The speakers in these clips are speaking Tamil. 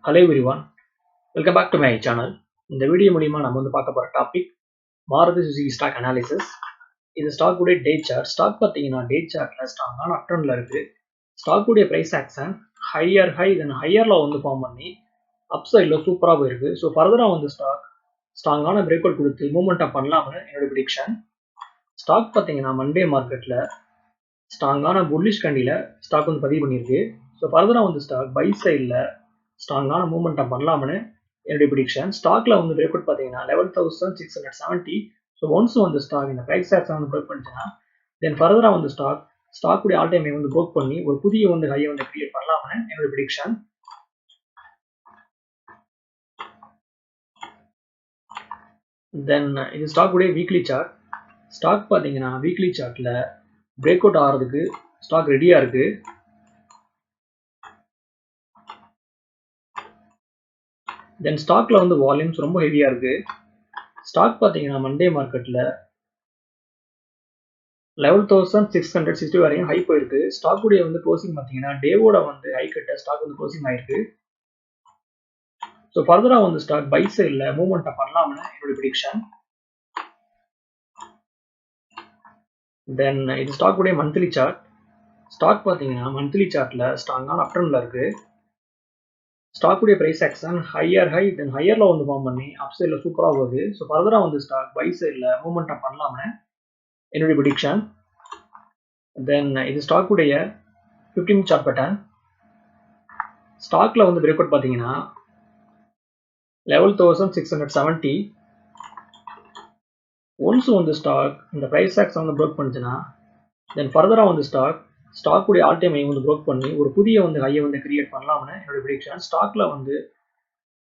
Hello everyone, welcome back to my channel. இந்த வீடியோ மூலியமா நம்ம பார்க்க போற topic Maruti Suzuki stock analysis. இது ஸ்டாக் உடைய டே சார்ட். ஸ்டாக் பார்த்தீங்கன்னா டே சார்ட்ல ஸ்ட்ராங்கான அப் ட்ரெண்ட்ல இருக்கு. ஸ்டாக் உடைய பிரைஸ் ஆக்ஷன் ஹையர்ல ஃபார்ம் பண்ணி அப் சைட்ல சூப்பரா போயிருக்கு. ஸோ ஃபர்தரா ஸ்டாக் ஸ்ட்ராங்கான பிரேக் அவுட் கொடுத்து மூவ்மெண்ட் பண்ணலாம்னு என்னோட ப்ரெடிக்ஷன். ஸ்டாக் பார்த்தீங்கன்னா மண்டே மார்க்கெட்ல ஸ்ட்ராங்கான புல்லிஷ் கண்டில ஸ்டாக் பதிவு பண்ணியிருக்கு. ஸோ ஃபர்தரா ஸ்டாக் பை சைடில் ஸ்ட்ராங்கான மூவ்மெண்ட் பண்ணலாம்னு என்னுடைய ப்ரெடிக்ஷன். ஸ்டாக்ல பிரேக் அவுட் பார்த்தீங்கன்னா 11,670. ஸோ ஒன்ஸ் ஸ்டாக் இந்த பிரைஸ் ஆக்ஷன் பிரேக் பண்ணிச்சுன்னா தென் ஃபர்தரா ஸ்டாக் உடைய ஆல் டைம் பிரேக் பண்ணி ஒரு புதிய ஹையை கிரியேட் பண்ணலாம்னு என்னுடைய ப்ரெடிக்ஷன். தென் இது ஸ்டாக் உடைய வீக்லி சார்ட். ஸ்டாக் பார்த்தீங்கன்னா வீக்லி சார்ட்ல பிரேக் அவுட் ஆகிறதுக்கு ஸ்டாக் ரெடியா இருக்கு. தென் ஸ்டாக்ல வால்யூம்ஸ் ரொம்ப ஹெவியா இருக்கு. ஸ்டாக் பார்த்தீங்கன்னா மண்டே மார்க்கெட்ல 11,660 வரையும் ஹை போயிருக்கு. ஸ்டாக் உடைய க்ளோசிங் பார்த்தீங்கன்னா டேவோட ஹை கட்ட ஸ்டாக் க்ளோசிங் ஆயிருக்கு. ஸோ ஃபர்தரா ஸ்டாக் பை சைட்ல மூவ்மெண்ட் பண்ணலாம்னு என்னோட ப்ரெடிக்ஷன். தென் இது ஸ்டாக் உடைய மந்த்லி சார்ட். ஸ்டாக் பார்த்தீங்கன்னா மந்த்லி சார்ட்ல ஸ்ட்ராங்கான அப் ட்ரெண்ட்ல இருக்கு. ஸ்டாக் உடைய பிரைஸ் ஆக்ஷன் ஹை தென் ஹையர்ல ஃபார்ம் பண்ணி அப் சைட்ல சூப்பரா போகுது. ஸோ ஃபர்தரா ஸ்டாக் பை சைட்ல மூவ்மெண்ட் பண்ணலாம்னு என்னுடைய ப்ரெடிக்ஷன். தென் இது ஸ்டாக் உடைய 15 சார்ட் பேட்டர்ன். ஸ்டாக்ல பிரேக் அவுட் பார்த்தீங்கன்னா 11,670. ஒன்ஸ் ஸ்டாக் இந்த பிரைஸ் ஆக்ஷன் பிரேக் பண்ணுச்சுன்னா தென் ஃபர்தரா ஸ்டாக் உடைய ஆல் டைம் பிரேக் பண்ணி ஒரு புதிய ஹையை கிரியேட் பண்ணலாம்னு என்னோட ப்ரெடிக்ஷன். ஸ்டாக்ல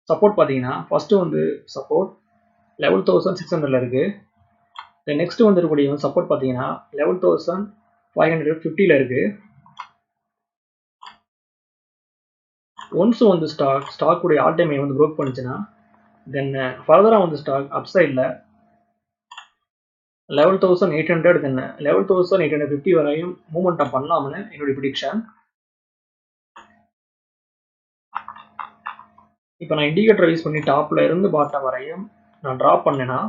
சப்போர்ட் பார்த்தீங்கன்னா ஃபர்ஸ்ட் சப்போர்ட் 11,600ல இருக்கு. தென் நெக்ஸ்ட் இருக்கக்கூடிய சப்போர்ட் பார்த்தீங்கன்னா 11,550ல இருக்கு. ஒன்ஸ் ஸ்டாக் உடைய ஆல் டைம் பிரேக் பண்ணுச்சுன்னா தென் ஃபர்தரா ஸ்டாக் அப் சைட்ல 11,800 தென் 11,850 வரையும் மூவ்மெண்ட் பண்ணலாம்னு என்னுடைய ப்ரெடிக்ஷன். இப்போ நான் இண்டிகேட்டர் யூஸ் பண்ணி டாப்ல இருந்து பாட்டம் வரையும் நான் டிரா பண்ணேன்னா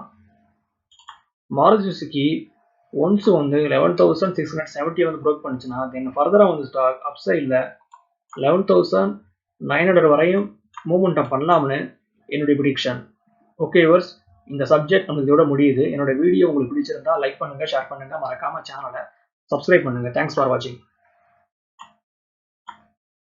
மாருதி சுசுகி ஒன்ஸ் 11,670 பிரேக் பண்ணுச்சுன்னா தென் ஃபர்தரா ஸ்டாக் அப் சைட்ல 11,900 வரையும் மூவ்மெண்ட் பண்ணலாம்னு என்னுடைய ப்ரெடிக்ஷன். ஓகே வியூவர்ஸ், இந்த சப்ஜெக்ட் நமக்கு இதோட முடியுது. என்னோட வீடியோ உங்களுக்கு பிடிச்சிருந்தா லைக் பண்ணுங்க, ஷேர் பண்ணுங்க, மறக்காம சேனலை சப்ஸ்கிரைப் பண்ணுங்க. தேங்க்ஸ் ஃபார் வாட்சிங்.